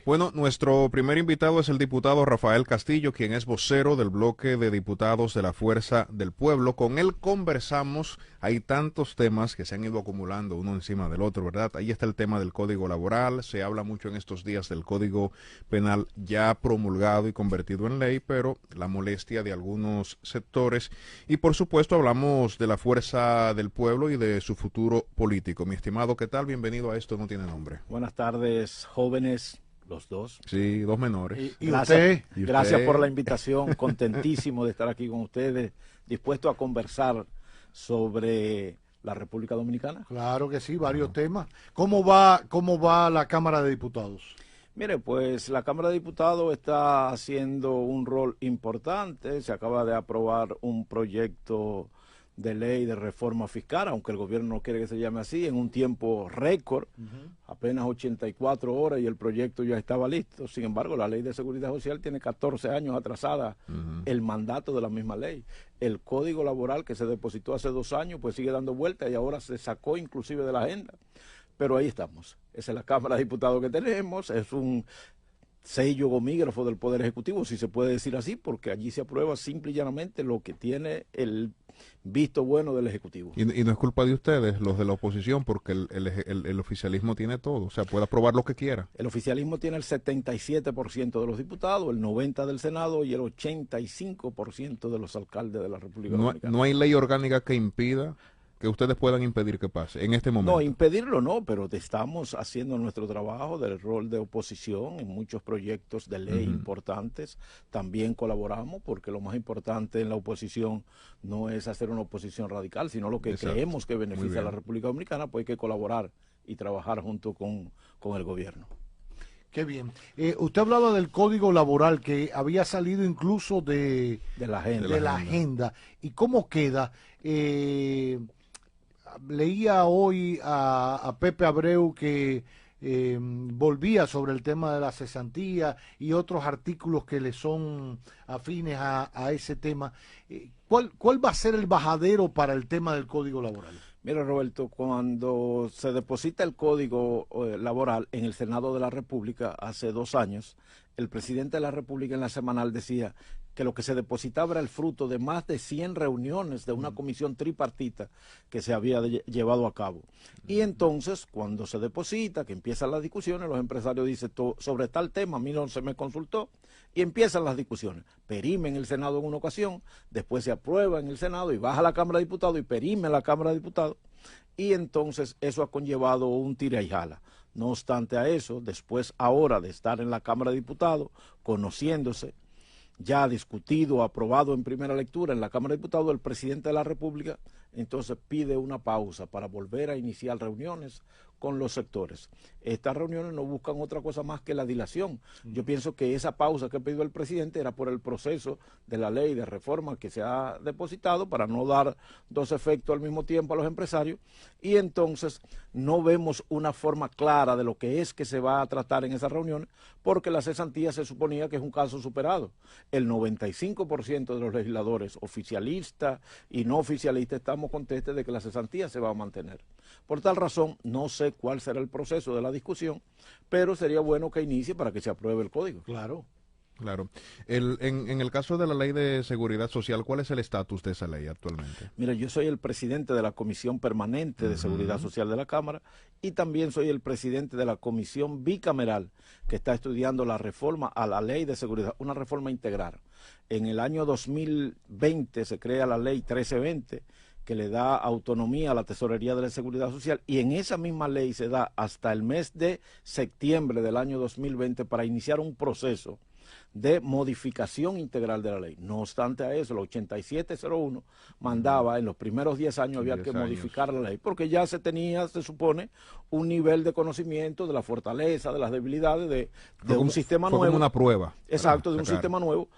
Bueno, nuestro primer invitado es el diputado Rafael Castillo, quien es vocero del bloque de diputados de la Fuerza del Pueblo. Con él conversamos, hay tantos temas que se han ido acumulando uno encima del otro, ¿verdad? Ahí está el tema del Código Laboral, se habla mucho en estos días del Código Penal ya promulgado y convertido en ley, pero la molestia de algunos sectores. Y por supuesto hablamos de la Fuerza del Pueblo y de su futuro político. Mi estimado, ¿qué tal? Bienvenido a Esto No Tiene Nombre. Buenas tardes, jóvenes, los dos. Sí, dos menores. Y gracias, ¿Y gracias usted? por la invitación, contentísimo de estar aquí con ustedes, dispuesto a conversar sobre la República Dominicana. Claro que sí, varios temas. ¿Cómo va la Cámara de Diputados? Mire, pues la Cámara de Diputados está haciendo un rol importante, se acaba de aprobar un proyecto de ley de reforma fiscal, aunque el gobierno no quiere que se llame así, en un tiempo récord, apenas 84 horas y el proyecto ya estaba listo. Sin embargo, la ley de seguridad social tiene 14 años atrasada el mandato de la misma ley. El código laboral que se depositó hace 2 años, pues sigue dando vueltas y ahora se sacó inclusive de la agenda. Pero ahí estamos. Esa es la Cámara de Diputados que tenemos, es un sello gomígrafo del Poder Ejecutivo, si se puede decir así, porque allí se aprueba simple y llanamente lo que tiene el visto bueno del Ejecutivo. Y no es culpa de ustedes, los de la oposición, porque el oficialismo tiene todo, o sea, puede aprobar lo que quiera. El oficialismo tiene el 77% de los diputados, el 90% del Senado y el 85% de los alcaldes de la República Dominicana. No hay ley orgánica que impida que ustedes puedan impedir que pase en este momento. No, impedirlo no, pero estamos haciendo nuestro trabajo del rol de oposición en muchos proyectos de ley importantes. También colaboramos porque lo más importante en la oposición no es hacer una oposición radical, sino lo que Exacto. creemos que beneficia a la República Dominicana, pues hay que colaborar y trabajar junto con el gobierno. Qué bien. Usted hablaba del Código Laboral que había salido incluso de la agenda. De la agenda. ¿Y cómo queda? Leía hoy a Pepe Abreu que volvía sobre el tema de la cesantía y otros artículos que le son afines a ese tema. ¿Cuál va a ser el bajadero para el tema del Código Laboral? Mira, Roberto, cuando se deposita el Código Laboral en el Senado de la República hace 2 años, el presidente de la República en la semanal decía que lo que se depositaba era el fruto de más de 100 reuniones de una comisión tripartita que se había llevado a cabo. Y entonces, cuando se deposita, que empiezan las discusiones, los empresarios dicen, sobre tal tema a mí no se me consultó, y empiezan las discusiones. Perime en el Senado en una ocasión, después se aprueba en el Senado y baja a la Cámara de Diputados y perime en la Cámara de Diputados, y entonces eso ha conllevado un tira y jala. No obstante a eso, después ahora de estar en la Cámara de Diputados, conociéndose, ya discutido, aprobado en primera lectura en la Cámara de Diputados, el presidente de la República entonces pide una pausa para volver a iniciar reuniones con los sectores. Estas reuniones no buscan otra cosa más que la dilación. Yo pienso que esa pausa que pidió el presidente era por el proceso de la ley de reforma que se ha depositado para no dar 2 efectos al mismo tiempo a los empresarios, y entonces no vemos una forma clara de lo que es que se va a tratar en esas reuniones, porque la cesantía se suponía que es un caso superado. El 95% de los legisladores oficialistas y no oficialistas estamos contestes de que la cesantía se va a mantener. Por tal razón, no sé cuál será el proceso de la discusión, pero sería bueno que inicie para que se apruebe el código. Claro. Claro. En el caso de la ley de seguridad social, ¿cuál es el estatus de esa ley actualmente? Mira, yo soy el presidente de la Comisión Permanente de Seguridad Social de la Cámara y también soy el presidente de la Comisión Bicameral que está estudiando la reforma a la ley de seguridad, una reforma integral. En el año 2020 se crea la ley 1320, que le da autonomía a la Tesorería de la Seguridad Social, y en esa misma ley se da hasta el mes de septiembre del año 2020 para iniciar un proceso de modificación integral de la ley. No obstante a eso, la 8701 mandaba, en los primeros 10 años había que modificar la ley, porque ya se tenía, se supone, un nivel de conocimiento de la fortaleza, de las debilidades de un sistema nuevo. Como una prueba. Exacto, de un sistema nuevo.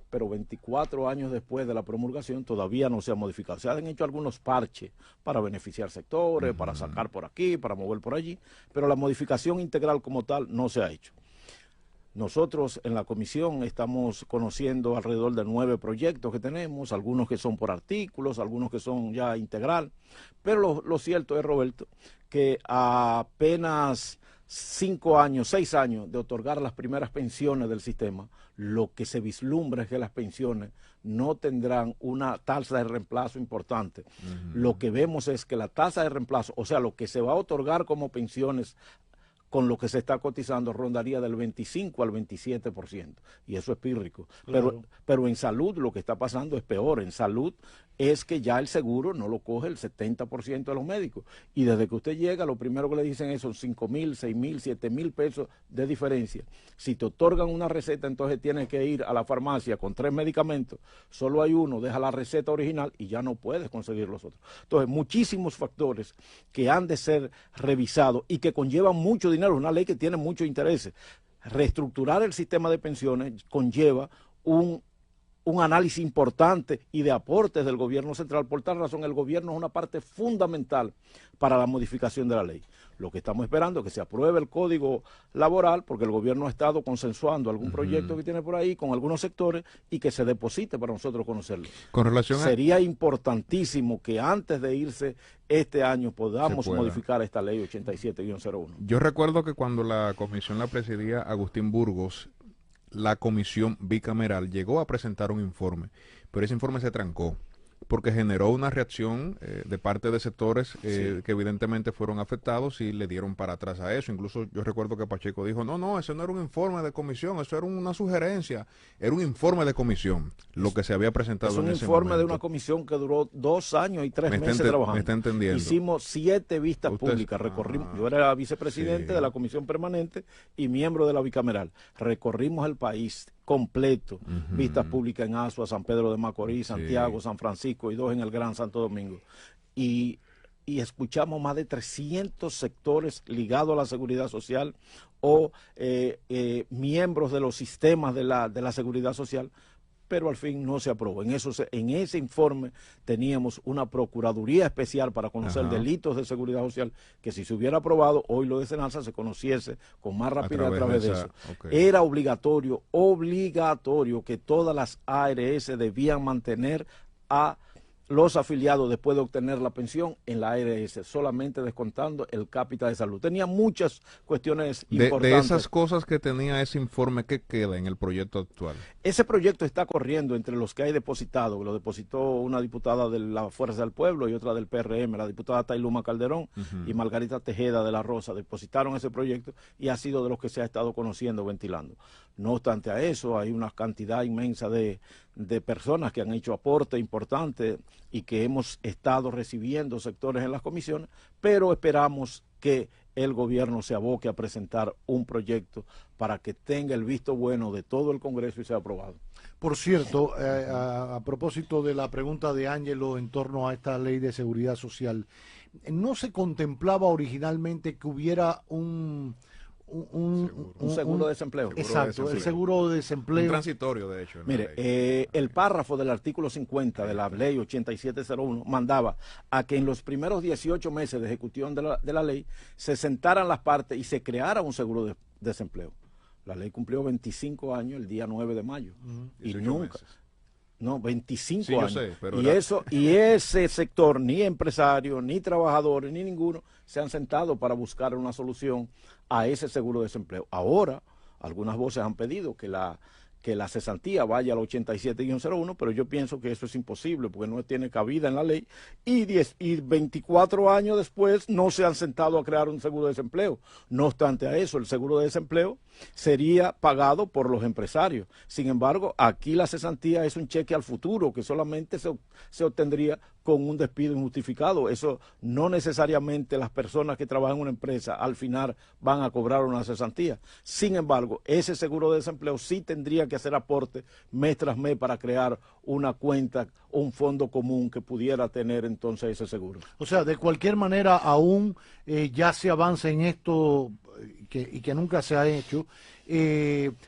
Pero 24 años después de la promulgación todavía no se ha modificado. Se han hecho algunos parches para beneficiar sectores, para sacar por aquí, para mover por allí, pero la modificación integral como tal no se ha hecho. Nosotros en la comisión estamos conociendo alrededor de 9 proyectos que tenemos, algunos que son por artículos, algunos que son ya integral, pero lo cierto es, Roberto, que apenas 5 años, 6 años de otorgar las primeras pensiones del sistema, lo que se vislumbra es que las pensiones no tendrán una tasa de reemplazo importante. Lo que vemos es que la tasa de reemplazo, o sea, lo que se va a otorgar como pensiones con lo que se está cotizando rondaría del 25 al 27%, y eso es pírrico. Claro. Pero en salud lo que está pasando es peor. En salud es que ya el seguro no lo coge el 70% de los médicos, y desde que usted llega lo primero que le dicen es son 5,000, 6,000, 7,000 pesos de diferencia. Si te otorgan una receta, entonces tienes que ir a la farmacia con 3 medicamentos, solo hay uno, deja la receta original y ya no puedes conseguir los otros. Entonces, muchísimos factores que han de ser revisados y que conllevan mucho dinero, una ley que tiene muchos intereses. Reestructurar el sistema de pensiones conlleva un análisis importante y de aportes del gobierno central. Por tal razón, el gobierno es una parte fundamental para la modificación de la ley. Lo que estamos esperando es que se apruebe el código laboral, porque el gobierno ha estado consensuando algún proyecto que tiene por ahí con algunos sectores y que se deposite para nosotros conocerlo. Con relación Sería importantísimo que antes de irse este año podamos modificar esta ley 87-01. Yo recuerdo que cuando la comisión la presidía Agustín Burgos, la comisión bicameral llegó a presentar un informe, pero ese informe se trancó porque generó una reacción de parte de sectores que evidentemente fueron afectados y le dieron para atrás a eso. Incluso yo recuerdo que Pacheco dijo, no, eso no era un informe de comisión, eso era una sugerencia, era un informe de comisión, lo que se había presentado en ese momento. Es un informe de una comisión que duró 2 años y 3 meses trabajando. Me está entendiendo. Hicimos 7 vistas públicas, recorrimos, yo era vicepresidente de la comisión permanente y miembro de la bicameral. Recorrimos el país completo, vistas públicas en Azua, San Pedro de Macorís, Santiago, San Francisco y 2 en el Gran Santo Domingo. Y escuchamos más de 300 sectores ligados a la seguridad social o miembros de los sistemas de la seguridad social, pero al fin no se aprobó. En ese informe teníamos una procuraduría especial para conocer delitos de seguridad social, que si se hubiera aprobado, hoy lo de Senasa se conociese con más rapidez a través de eso. Era obligatorio que todas las ARS debían mantener a los afiliados después de obtener la pensión en la ARS, solamente descontando el cápita de salud. Tenía muchas cuestiones importantes. De esas cosas que tenía ese informe, ¿qué queda en el proyecto actual? Ese proyecto está corriendo entre los que hay depositado, lo depositó una diputada de la Fuerza del Pueblo y otra del PRM, la diputada Tailuma Calderón y Margarita Tejeda de la Rosa, depositaron ese proyecto y ha sido de los que se ha estado conociendo, ventilando. No obstante a eso, hay una cantidad inmensa de personas que han hecho aporte importante y que hemos estado recibiendo sectores en las comisiones, pero esperamos que el gobierno se aboque a presentar un proyecto para que tenga el visto bueno de todo el Congreso y sea aprobado. Por cierto, a propósito de la pregunta de Ángelo en torno a esta ley de seguridad social, ¿no se contemplaba originalmente que hubiera un seguro de desempleo? Exacto, el seguro de desempleo. Un transitorio, de hecho. Mire, el párrafo del artículo 50 de la ley 8701 mandaba a que en los primeros 18 meses de ejecución de la ley se sentaran las partes y se creara un seguro de desempleo. La ley cumplió 25 años el día 9 de mayo. Y nunca. Meses. No, 25 sí, años. Yo sé, pero y ese sector, ni empresarios, ni trabajadores, ni ninguno, se han sentado para buscar una solución a ese seguro de desempleo. Ahora, algunas voces han pedido que la cesantía vaya al 87-01, pero yo pienso que eso es imposible porque no tiene cabida en la ley y 24 años después no se han sentado a crear un seguro de desempleo. No obstante a eso, el seguro de desempleo sería pagado por los empresarios. Sin embargo, aquí la cesantía es un cheque al futuro que solamente se obtendría con un despido injustificado. Eso no necesariamente las personas que trabajan en una empresa al final van a cobrar una cesantía. Sin embargo, ese seguro de desempleo sí tendría que hacer aporte mes tras mes para crear una cuenta o un fondo común que pudiera tener entonces ese seguro. O sea, de cualquier manera, aún ya se avanza en esto y que nunca se ha hecho,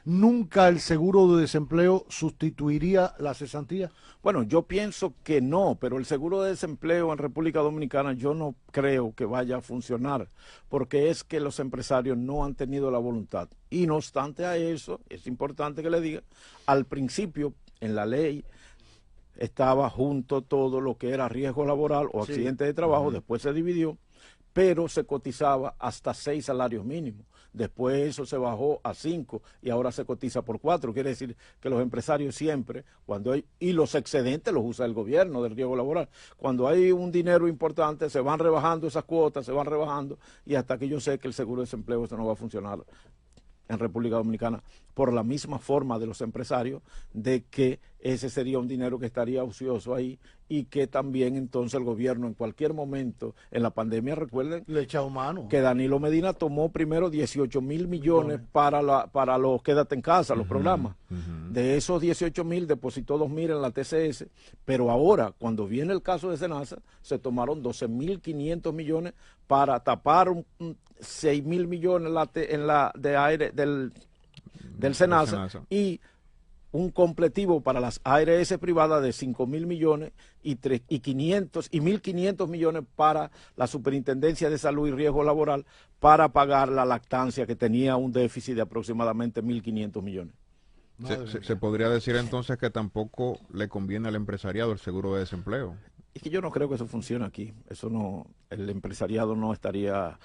¿nunca el seguro de desempleo sustituiría la cesantía? Bueno, yo pienso que no, pero el seguro de desempleo en República Dominicana yo no creo que vaya a funcionar, porque es que los empresarios no han tenido la voluntad. Y no obstante a eso, es importante que le diga, al principio en la ley estaba junto todo lo que era riesgo laboral o accidente de trabajo, después se dividió, pero se cotizaba hasta 6 salarios mínimos. después eso se bajó a 5 y ahora se cotiza por 4. Quiere decir que los empresarios siempre, cuando hay, y los excedentes los usa el gobierno del riesgo laboral, cuando hay un dinero importante se van rebajando esas cuotas, se van rebajando, y hasta que yo sé que el seguro de desempleo eso no va a funcionar en República Dominicana por la misma forma de los empresarios, de que ese sería un dinero que estaría ocioso ahí y que también entonces el gobierno en cualquier momento, en la pandemia, recuerden, le echó mano. Que Danilo Medina tomó primero 18.000 millones para los quédate en casa, los programas. De esos 18.000 depositó 2.000 en la TCS, pero ahora, cuando viene el caso de Senasa, se tomaron 12.500 millones para tapar 6.000 millones en la de aire del Senasa y un completivo para las ARS privadas de 5.000 millones y 1.500 millones para la Superintendencia de Salud y Riesgo Laboral para pagar la lactancia, que tenía un déficit de aproximadamente 1.500 millones. Se podría decir entonces que tampoco le conviene al empresariado el seguro de desempleo. Es que yo no creo que eso funcione aquí. Eso no, el empresariado no estaría...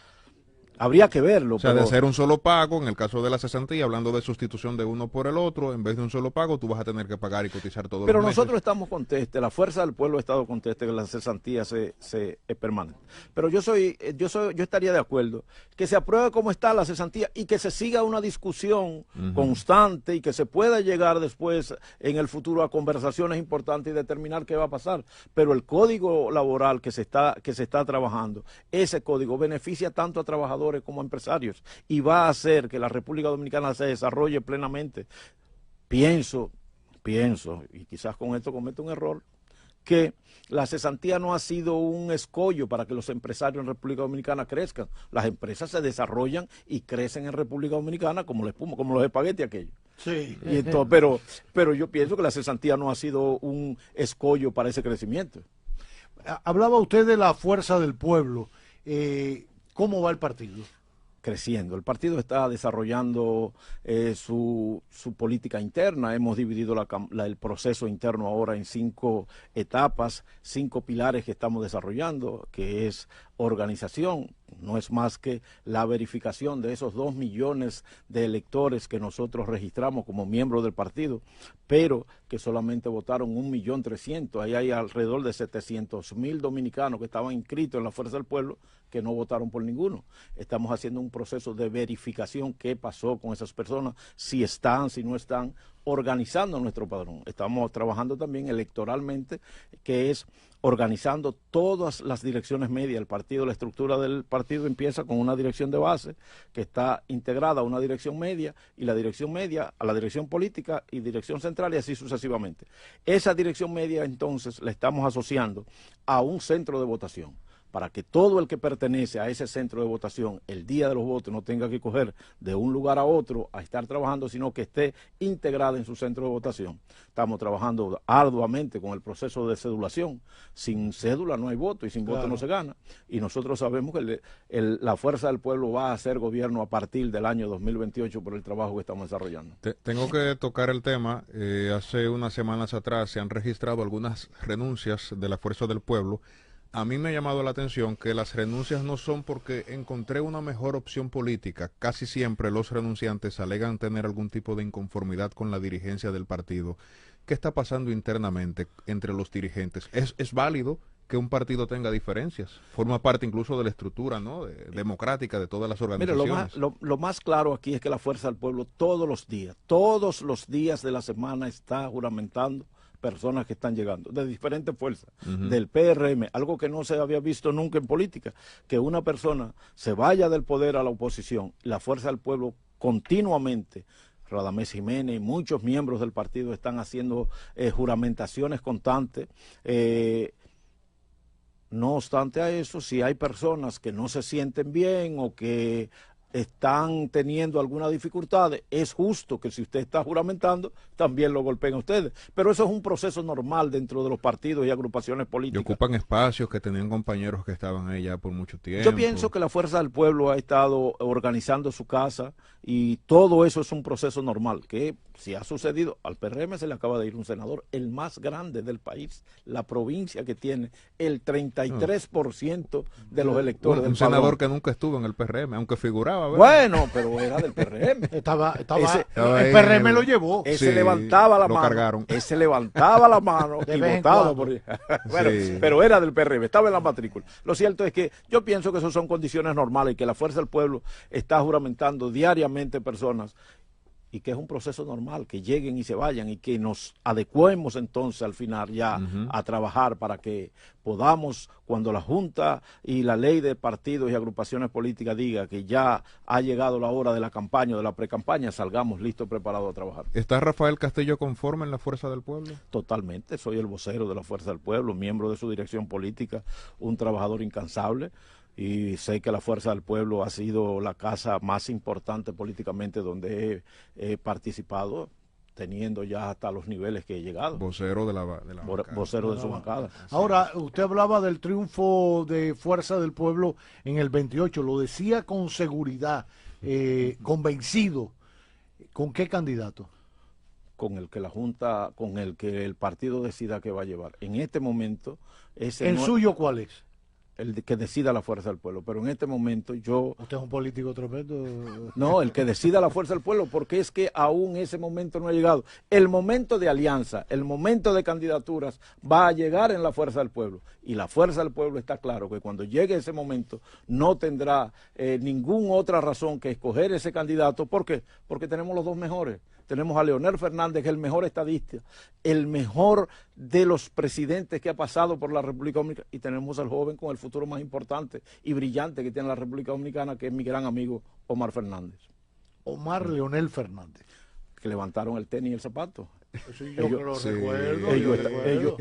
Habría que verlo. O sea, de hacer un solo pago, en el caso de la cesantía, hablando de sustitución de uno por el otro, en vez de un solo pago, tú vas a tener que pagar y cotizar todo. Pero nosotros estamos contestes, la fuerza del pueblo ha estado conteste que la cesantía es permanente. Pero yo estaría de acuerdo que se apruebe como está la cesantía y que se siga una discusión constante y que se pueda llegar después en el futuro a conversaciones importantes y determinar qué va a pasar. Pero el código laboral que se está trabajando, ese código beneficia tanto a trabajadores como empresarios y va a hacer que la República Dominicana se desarrolle plenamente. Pienso, y quizás con esto cometo un error, que la cesantía no ha sido un escollo para que los empresarios en República Dominicana crezcan. Las empresas se desarrollan y crecen en República Dominicana como la espuma, como los espaguetis aquellos. Sí. Y entonces, pero yo pienso que la cesantía no ha sido un escollo para ese crecimiento. Hablaba usted de la fuerza del pueblo. ¿Cómo va el partido? Creciendo. El partido está desarrollando su política interna. Hemos dividido el proceso interno ahora en 5 etapas, 5 pilares que estamos desarrollando, que es organización, no es más que la verificación de esos 2 millones de electores que nosotros registramos como miembros del partido, pero que solamente votaron 1.300.000. Ahí hay alrededor de 700.000 dominicanos que estaban inscritos en la Fuerza del Pueblo que no votaron por ninguno. Estamos haciendo un proceso de verificación, qué pasó con esas personas, si están, si no están, organizando nuestro padrón. Estamos trabajando también electoralmente, que es organizando todas las direcciones medias del partido. La estructura del partido empieza con una dirección de base que está integrada a una dirección media, y la dirección media a la dirección política y dirección central, y así sucesivamente. Esa dirección media entonces la estamos asociando a un centro de votación, para que todo el que pertenece a ese centro de votación el día de los votos no tenga que coger de un lugar a otro a estar trabajando, sino que esté integrada en su centro de votación. Estamos trabajando arduamente con el proceso de cedulación. Sin cédula no hay voto y sin voto no se gana. Y nosotros sabemos que la fuerza del pueblo va a hacer gobierno a partir del año 2028 por el trabajo que estamos desarrollando. Tengo que tocar el tema. Hace unas semanas atrás se han registrado algunas renuncias de la fuerza del pueblo. A mí me ha llamado la atención que las renuncias no son porque encontré una mejor opción política. Casi siempre los renunciantes alegan tener algún tipo de inconformidad con la dirigencia del partido. ¿Qué está pasando internamente entre los dirigentes? ¿Es válido que un partido tenga diferencias? Forma parte incluso de la estructura, ¿no?, democrática de todas las organizaciones. Mira, lo más claro aquí es que la Fuerza del Pueblo todos los días de la semana está juramentando personas que están llegando, de diferentes fuerzas, del PRM, algo que no se había visto nunca en política, que una persona se vaya del poder a la oposición. La Fuerza del Pueblo continuamente, Radamés Jiménez y muchos miembros del partido están haciendo juramentaciones constantes. No obstante a eso, si hay personas que no se sienten bien o que están teniendo alguna dificultad, es justo que si usted está juramentando, también lo golpeen a ustedes. Pero eso es un proceso normal dentro de los partidos y agrupaciones políticas. Y ocupan espacios que tenían compañeros que estaban ahí ya por mucho tiempo. Yo pienso que la Fuerza del Pueblo ha estado organizando su casa y todo eso es un proceso normal, que si ha sucedido, al PRM se le acaba de ir un senador, el más grande del país, la provincia que tiene el 33% de los electores del un senador que nunca estuvo en el PRM, aunque figuraba estaba, ¿verdad? Bueno, pero era del PRM. Estaba estaba el en PRM el- lo llevó. Ese Sí, levantaba la lo mano. cargaron. Ese levantaba la mano De y vez en votaba cuando. por bueno, Sí. pero era del PRM, estaba en la matrícula. Lo cierto es que yo pienso que eso son condiciones normales y que la Fuerza del Pueblo está juramentando diariamente personas y que es un proceso normal, que lleguen y se vayan y que nos adecuemos entonces al final ya a trabajar para que podamos, cuando la Junta y la ley de partidos y agrupaciones políticas diga que ya ha llegado la hora de la campaña o de la precampaña, salgamos listos, preparados a trabajar. ¿Está Rafael Castillo conforme en la Fuerza del Pueblo? Totalmente, soy el vocero de la Fuerza del Pueblo, miembro de su dirección política, un trabajador incansable. Y sé que la Fuerza del Pueblo ha sido la casa más importante políticamente donde he participado, teniendo ya hasta los niveles que he llegado. Vocero de la bancada. Vocero de su bancada. Ahora, usted hablaba del triunfo de Fuerza del Pueblo en el 28, lo decía con seguridad, convencido. ¿Con qué candidato? Con el que la Junta, con el que el partido decida que va a llevar. En este momento, ese ¿El suyo cuál es? el que decida la Fuerza del Pueblo, pero en este momento yo... ¿Usted es un político tremendo? No, el que decida la Fuerza del Pueblo, porque es que aún ese momento no ha llegado. El momento de alianza, el momento de candidaturas va a llegar en la Fuerza del Pueblo. Y la Fuerza del Pueblo está claro que cuando llegue ese momento no tendrá ninguna otra razón que escoger ese candidato. ¿Por qué? Porque tenemos los dos mejores. Tenemos a Leonel Fernández, que es el mejor estadista, el mejor de los presidentes que ha pasado por la República Dominicana, y tenemos al joven con el futuro más importante y brillante que tiene la República Dominicana, que es mi gran amigo Omar Fernández. Omar Leonel Fernández. Que levantaron el tenis y el zapato. Sí, yo lo sí. recuerdo.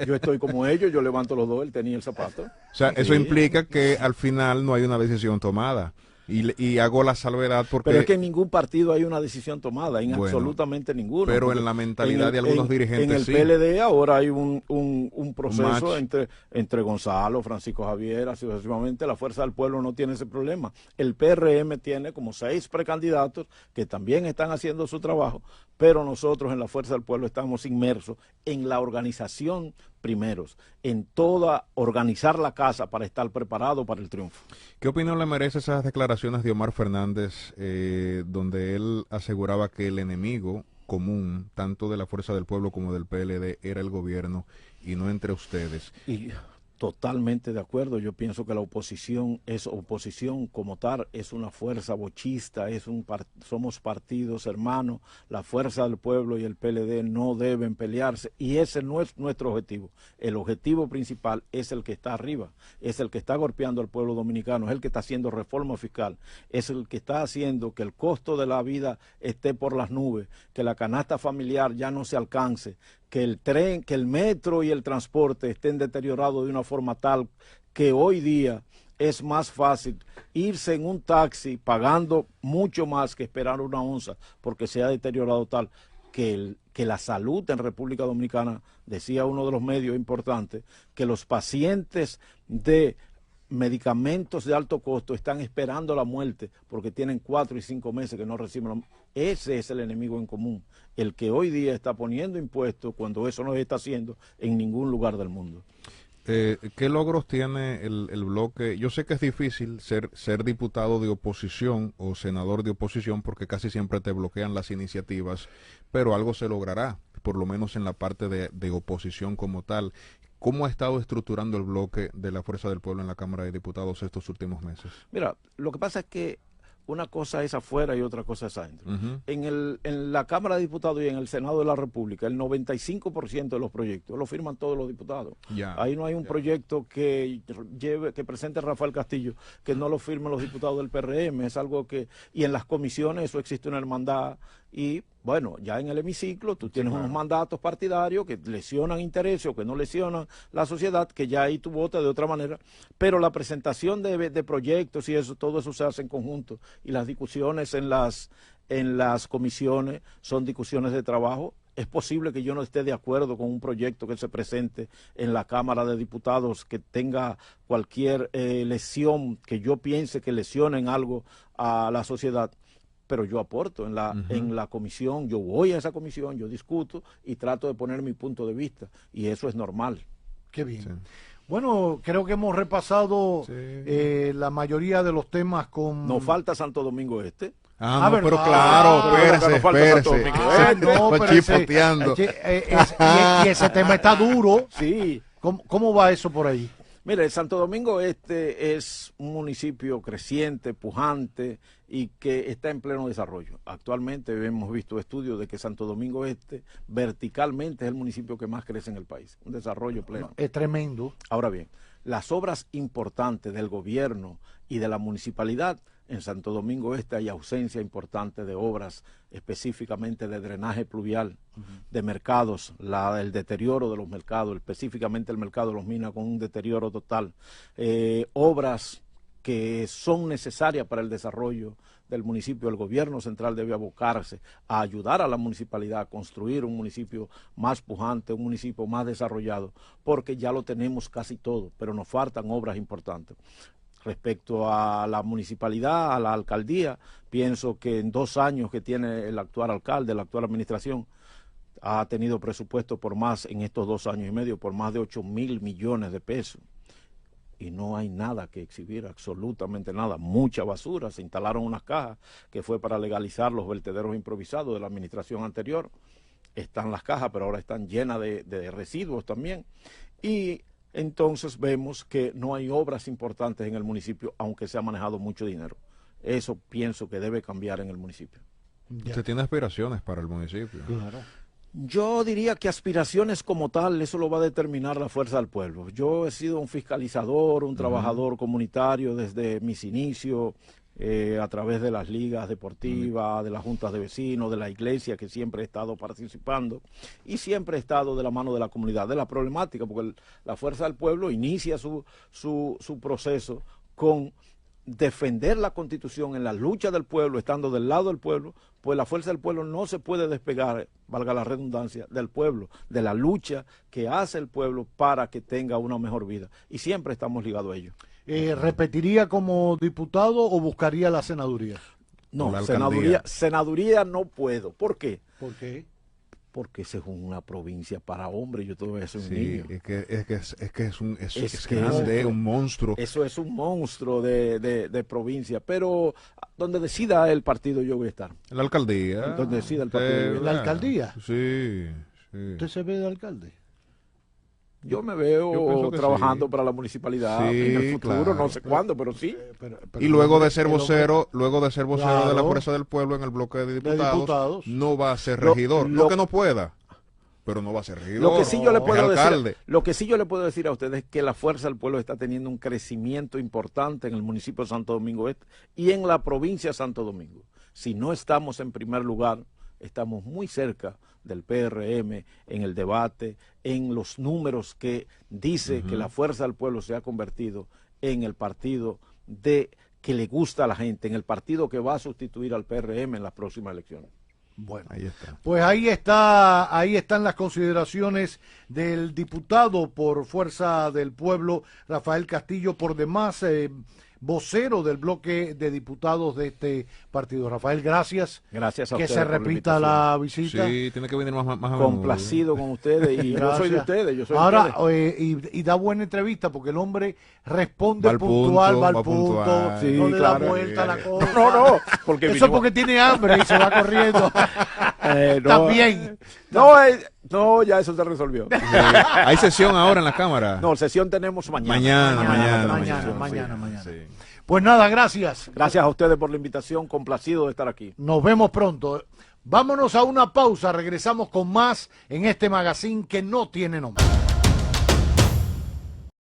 Yo estoy como ellos, yo levanto los dos, el tenis y el zapato. O sea, eso Sí. implica que al final no hay una decisión tomada. Y hago la salvedad porque... Pero es que en ningún partido hay una decisión tomada, en Bueno, absolutamente ninguno. pero en la mentalidad de algunos dirigentes en el sí. PLD ahora hay un proceso match. entre Gonzalo, Francisco Javier, así sucesivamente. La Fuerza del Pueblo no tiene ese problema. El PRM tiene como 6 precandidatos que también están haciendo su trabajo, pero nosotros en la Fuerza del Pueblo estamos inmersos en la organización primeros, en toda organizar la casa para estar preparado para el triunfo. ¿Qué opinión le merece esas declaraciones de Omar Fernández, donde él aseguraba que el enemigo común, tanto de la Fuerza del Pueblo como del PLD, era el gobierno y no entre ustedes? Y totalmente de acuerdo, yo pienso que la oposición es oposición como tal, es una fuerza bochista, somos partidos hermanos, la Fuerza del Pueblo y el PLD no deben pelearse y ese no es nuestro objetivo. El objetivo principal es el que está arriba, es el que está golpeando al pueblo dominicano, es el que está haciendo reforma fiscal, es el que está haciendo que el costo de la vida esté por las nubes, que la canasta familiar ya no se alcance, que el tren, que el metro y el transporte estén deteriorados de una forma tal que hoy día es más fácil irse en un taxi pagando mucho más que esperar una onza porque se ha deteriorado tal que la salud en República Dominicana, decía uno de los medios importantes, que los pacientes de medicamentos de alto costo están esperando la muerte porque tienen 4 y 5 meses que no reciben ese es el enemigo en común, el que hoy día está poniendo impuestos cuando eso no se está haciendo en ningún lugar del mundo. ¿Qué logros tiene el bloque? Yo sé que es difícil ser diputado de oposición o senador de oposición porque casi siempre te bloquean las iniciativas, pero algo se logrará, por lo menos en la parte de oposición como tal. ¿Cómo ha estado estructurando el bloque de la Fuerza del Pueblo en la Cámara de Diputados estos últimos meses? Mira, lo que pasa es que una cosa es afuera y otra cosa es adentro. En la Cámara de Diputados y en el Senado de la República, el 95% de los proyectos lo firman todos los diputados. Ahí no hay un proyecto que presente Rafael Castillo que no lo firmen los diputados del PRM. Es algo que, y en las comisiones eso existe una hermandad. Y bueno, ya en el hemiciclo tú tienes unos mandatos partidarios que lesionan intereses o que no lesionan la sociedad, que ya ahí tú votas de otra manera, pero la presentación de proyectos y eso, todo eso se hace en conjunto y las discusiones en las comisiones son discusiones de trabajo. Es posible que yo no esté de acuerdo con un proyecto que se presente en la Cámara de Diputados que tenga cualquier lesión, que yo piense que lesionen algo a la sociedad, pero yo aporto en la comisión, yo voy a esa comisión, yo discuto y trato de poner mi punto de vista, y eso es normal. Qué bien. Sí. Bueno, creo que hemos repasado Sí. la mayoría de los temas con... Nos falta Santo Domingo Este. Ah, no, ¿verdad? pero claro, Pero espérese, nos falta Santo espérese. Domingo. Ah, Se no, está pero ese- chipoteando. y ese tema está duro. Sí. ¿Cómo va eso por ahí? Mire, Santo Domingo Este es un municipio creciente, pujante y que está en pleno desarrollo. Actualmente hemos visto estudios de que Santo Domingo Este verticalmente es el municipio que más crece en el país. Un desarrollo pleno. Es tremendo. Ahora bien, las obras importantes del gobierno y de la municipalidad, en Santo Domingo Este hay ausencia importante de obras, específicamente de drenaje pluvial, de mercados, el deterioro de los mercados, específicamente el mercado de los Minas con un deterioro total, obras que son necesarias para el desarrollo del municipio. El gobierno central debe abocarse a ayudar a la municipalidad a construir un municipio más pujante, un municipio más desarrollado, porque ya lo tenemos casi todo, pero nos faltan obras importantes. Respecto a la municipalidad, a la alcaldía, pienso que en 2 años que tiene el actual alcalde, la actual administración, ha tenido presupuesto por más, en estos 2 años y medio, por más de 8.000 millones de pesos. Y no hay nada que exhibir, absolutamente nada. Mucha basura. Se instalaron unas cajas que fue para legalizar los vertederos improvisados de la administración anterior. Están las cajas, pero ahora están llenas de residuos también. Y entonces vemos que no hay obras importantes en el municipio, aunque se ha manejado mucho dinero. Eso pienso que debe cambiar en el municipio. Usted tiene aspiraciones para el municipio. Claro. Yo diría que aspiraciones como tal, eso lo va a determinar la fuerza del pueblo. Yo he sido un fiscalizador, un trabajador comunitario desde mis inicios, a través de las ligas deportivas, de las juntas de vecinos, de la iglesia, que siempre he estado participando y siempre he estado de la mano de la comunidad, de la problemática, porque la fuerza del pueblo inicia su proceso con defender la Constitución en la lucha del pueblo, estando del lado del pueblo, pues la fuerza del pueblo no se puede despegar, valga la redundancia, del pueblo, de la lucha que hace el pueblo para que tenga una mejor vida. Y siempre estamos ligados a ello. ¿Repetiría como diputado o buscaría la senaduría? No, la alcaldía. senaduría no puedo. ¿Por qué? ¿Por qué? Porque esa es una provincia para hombres, yo todavía soy un Sí, niño. es que es que grande, eso- un monstruo. Eso es un monstruo de provincia, pero donde decida el partido yo voy a estar. La alcaldía. Donde decida el Usted, partido. ¿En la alcaldía? Sí, sí. ¿Usted se ve de alcalde? Yo me Yo veo pienso que trabajando sí. para la municipalidad Sí, en el futuro, claro. no sé cuándo, pero sí. Y luego de ser el hombre- vocero, de la Claro. fuerza del pueblo en el bloque de diputados, diputados. no va a ser Lo- regidor. lo- no que no pueda, pero no va a ser regidor. Lo que sí yo le Es puedo alcalde. decir, lo que sí yo le puedo decir a ustedes es que la fuerza del pueblo está teniendo un crecimiento importante en el municipio de Santo Domingo Este y en la provincia de Santo Domingo. Si no estamos en primer lugar, estamos muy cerca del PRM en el debate, en los números que dice que la fuerza del pueblo se ha convertido en el partido que le gusta a la gente, en el partido que va a sustituir al PRM en las próximas elecciones. Bueno, Ahí está. pues ahí están las consideraciones del diputado por Fuerza del Pueblo, Rafael Castillo, por demás vocero del bloque de diputados de este partido. Rafael, gracias. Gracias a Que ustedes se por la repita invitación. la visita. Sí, tiene que venir más a menudo. Complacido con ustedes y yo soy de Gracias. ustedes, yo soy de Ahora, ustedes. y da buena entrevista porque el hombre responde Va al puntual, punto, va al va punto, puntual. Sí, no le claro. da vuelta a la cosa. No, porque Eso vinimos- porque tiene hambre y se va corriendo. no, También. no, ya eso se resolvió. Sí. Hay sesión ahora en la Cámara. No, sesión tenemos mañana. Mañana. Sí. Pues nada, gracias. Gracias a ustedes por la invitación, complacido de estar aquí. Nos vemos pronto. Vámonos a una pausa, regresamos con más en este magazine que no tiene nombre.